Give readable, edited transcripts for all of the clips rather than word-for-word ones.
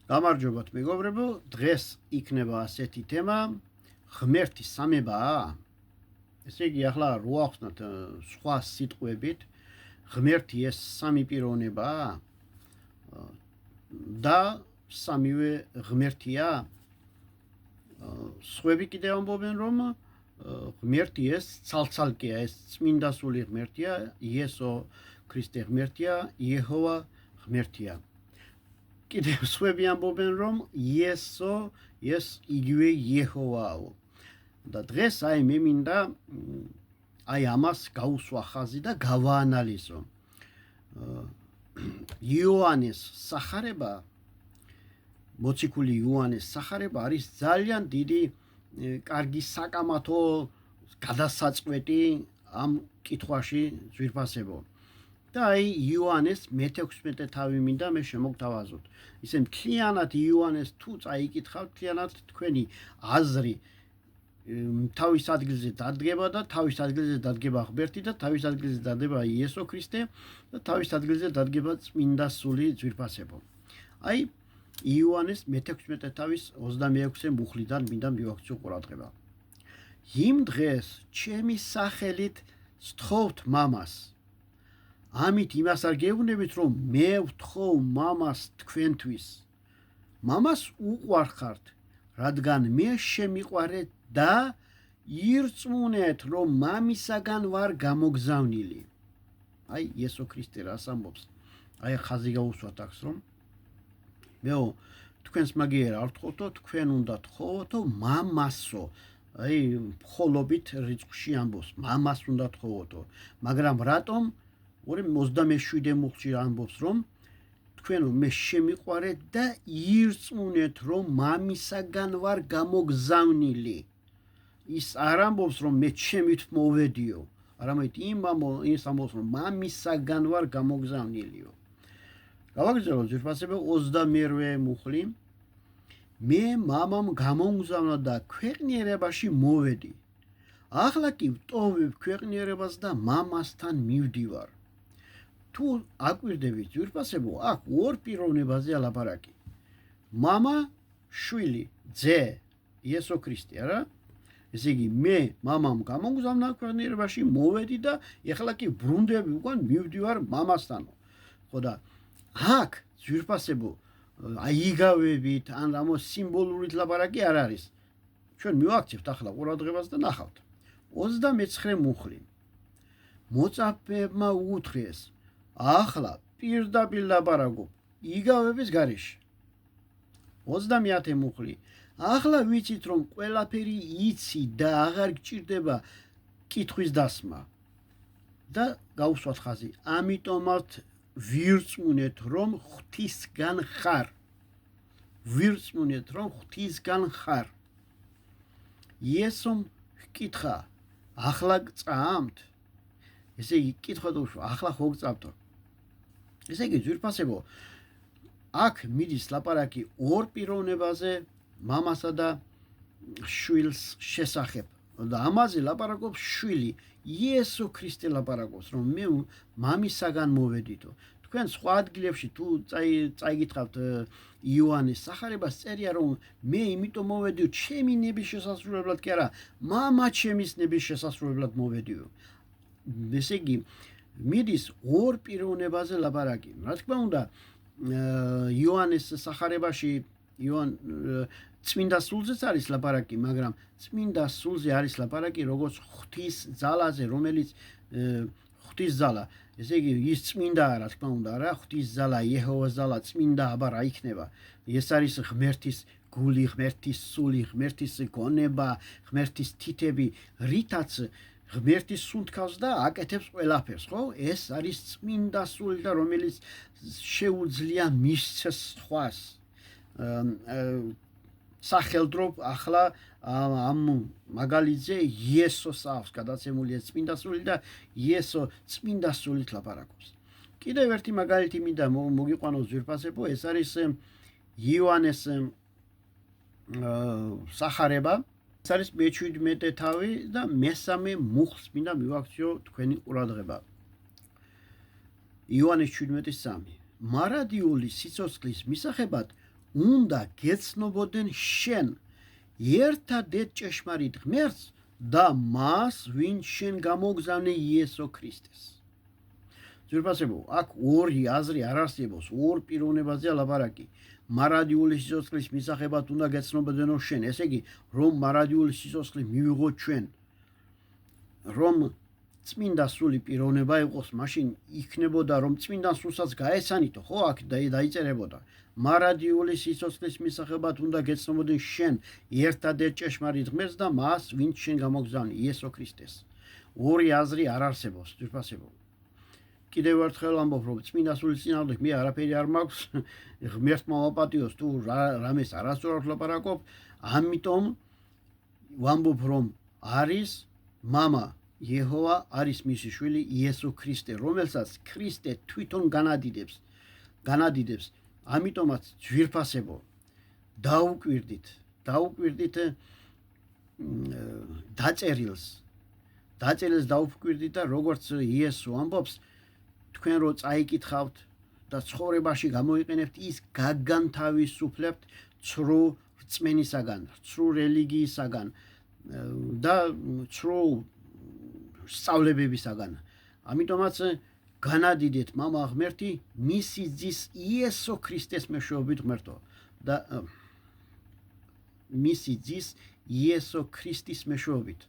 გამარჯობათ მეგობრებო, დღეს იქნება ასეთი თემა, ღმერთის სამებაა. ესე იგი, ახლა რო ახსნათ სხვა სიტყვებით, ღმერთი ეს სამი პიროვნებაა და სამივე ღმერთია. სხვები კიდევ ამბობენ, რომ ღმერთი ეს ცალ-ცალკეა, ეს წმინდა სული ღმერთია, იესო ქრისტე ღმერთია, იეჰოვა ღმერთია. კიდევ სხვები ამბობენ, რომ იესო ეს იგივე იეჰოვაო. და დღეს მე მინდა ამას გავუსვა ხაზი და გავაანალიზო. იოანეს სახარება, მოციქული იოანეს სახარება არის ძალიან დიდი კარგი საკამათო გადასაწყვეტი ამ კითხვაში ძვირფასებო. და იოანეს მე-16 თავი მინდა მე შემოგთავაზოთ. ისე მთლიანად იოანეს თუ წაიკითხავთ, მთლიანად თქვენი აზრი თავის ადგილზე დადგება და თავის ადგილზე დადგება ღმერთი და თავის ადგილზე დადგება იესო ქრისტე და თავის ადგილზე დადგება წმინდა სული ძვირფასებო. იოანეს მე-16 თავის 26 მუხლიდან მინდა მივაქციო ყურადღება. იმ დღეს ჩემი სახელით სთხოვთ მამას. ამით იმას არ გეუბნებით, რომ მე ვთხოვ მამას თქვენთვის. მამას უყვარხართ, რადგან მე შემიყვარეთ და ირწმუნეთ, რომ მამისაგან ვარ გამოგზავნილი. იესო ქრისტე რას ამბობს? ხაზი გაუსვათ აქვს, რომ მეო თქვენს მაგიერ არ ვთხოვთო, თქვენ უნდა თხოვოთო მამასო. მხოლობით რიცხვში ამბობს, მამას უნდა თხოვოთო. მაგრამ რატომ 27 მუხლში ამბობს, რომ თქვენო მე შემიყვარეთ და ირწმუნეთ, რომ მამისაგან ვარ გამოგზავნილი. ის არ ამბობს, რომ მე ჩემით მოვედიო, არამედ ის ამბობს, რომ მამისაგან ვარ გამოგზავნილიო. გავაგრძელოთ ძვირფასებო 22 მუხლი. მე მამამ გამომგზავნა და ქვეყნიერებაში მოვედი. ახლა კი ვტოვებ ქვეყნიერებას და მამასთან მივდივარ. თუ აკვირდებით ძვირფასებო, აქ ორ პიროვნებაზეა ლაპარაკი. მამა, შვილი, ძე, იესო ქრისტე, არა? ესე იგი, მე მამამ გამომგზავნა ქვეყნიერებაში მოვედი და ეხლა კი ბრუნდები უკან მივდივარ მამასთანო. ხო და აქ ძვირფასებო იგავებით ან ამ სიმბოლურით ლაპარაკი არ არის. ჩვენ მივაქცევთ ახლა ყურადღებას და ნახავთ. 29 მუხლი. მოწაფეებმა უთხრეს, ახლა პირდაპირ ლაპარაკობ იგავების გარეშე. 30 მუხლი. ახლა ვიცით, რომ ყველაფერი იცი და აღარ გჭირდება კითხვის დასმა. და გავუსვათ ხაზი. ამიტომაც ვირწმუნეთ, რომ ღვთისგან ხარ. ვირწმუნეთ, რომ ღვთისგან ხარ. იესომ ჰკითხა, ახლა გწამთ? ესე იგი, კითხვა და უშვა, ახლა ხო გწამთო? ესე იგი, ძვირფასებო, აქ მიდის ლაპარაკი ორ პიროვნებაზე, მამასა და შვილს შესახებ. და ამაზე ლაპარაკობს შვილი, იესო ქრისტე ლაპარაკობს, რომ მე მამისაგან მოვედითო. თქვენ სხვა ადგილებში თუ წაიგითხავთ იოანეს სახარებას, წერია, რომ მე იმიტომ მოვედიო, ჩემი ნების შესასრულებლად კი არა, მამა ჩემის ნების შესასრულებლად მოვედიო. ესე იგი, მიდის ორ პიროვნებაზე ლაპარაკი. რა თქმა უნდა, იოანეს სახარებაში წმინდა სულზეც არის ლაპარაკი, მაგრამ წმინდა სულზე არის ლაპარაკი როგორც ღვთის ძალაზე, რომელიც ღვთის ძალა. ესე იგი, ის წმინდაა, რა თქმა უნდა, რა, ღვთის ძალა, იეჰოვას ძალა, წმინდა აბა რა იქნება. ეს არის ღმერთის გული, ღმერთის სული, ღმერთის გონება, ღმერთის თითები, რითაც ღმერთის სუნთქავს და აკეთებს ყველაფერს, ხო? ეს არის წმინდა სული და რომელიც შეუძლია მისცეს სხვას. სახელდრობ ახლა ამ მაგალითზე იესოს აქვს გადაცემულია წმინდა სული და იესო წმინდა სულით ლაპარაკობს. კიდევ ერთი მაგალითი მინდა მოგიყვანოს ძვირფასებო, ეს არის იოანეს სახარება. ეს არის მე-17 თავი და მე-3 მუხლს მინდა მივაქციო თქვენი ყურადღება. იოანეს 17:3. მარადიული სიცოცხლის მისახებად უნდა გეცნობოდნენ შენ ერთადერთ ჭეშმარიტ ღმერთს და მას, ვინც შენ გამოგზავნე იესო ქრისტეს. ძვირფასებო, აქ ორი აზრი არ არსებობს, ორ პიროვნებაზეა ლაპარაკი. მარადიული სიცოცხლის მისაღებად უნდა გეცნობოდნო შენ, ესე იგი, რომ მარადიული სიცოცხლე მივიღოთ ჩვენ, რომ წმინდა სული პიროვნება იყოს, მაშინ იქნებოდა რომ წმინდა სულსაც გაესანითო, ხო, აქ დაიწერებოდა. მარადიული სიცოცხლის მისაღებად უნდა გეცნობოდნენ შენ ერთადერთ ჭეშმარიტ ღმერთს და მას, ვინც შენ გამოგზავნე, იესო ქრისტეს. ორი აზრი არ არსებობს, ძვირფასებო. კიდევ ერთხელ ამბობ, რომ წმინდა სულის წინააღმდეგ მე არაფერი არ მაქვს, ღმერთმა ვაპატიოს თუ რამეს არასწორად ვლაპარაკობ, ამიტომ ვამბობ, რომ არის მამა იეჰოვა, არის მისი შვილი იესო ქრისტე, რომელსაც ქრისტე თვითონ განადიდებს. ამიტომაც ძვირფასებო, დაუკვირდით დაწერილს დაუკვირდით და როგორც იესო ამბობს, თქვენ რო წაიკითხავთ და ცხოვრებაში გამოიყენებთ, ის გაგანთავისუფლებთ ცრუ რწმენისაგან, ცრუ რელიგიისაგან და ცრუ სწავლებებისაგან. ამიტომაც განადიდეთ მამა ღმერთი მისი ძის იესო ქრისტეს მეშვეობით ღმერთო და მისი ძის იესო ქრისტის მეშვეობით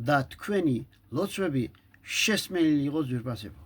და თქვენი ლოცვები შესმენილი იყოს ძვირფასებო.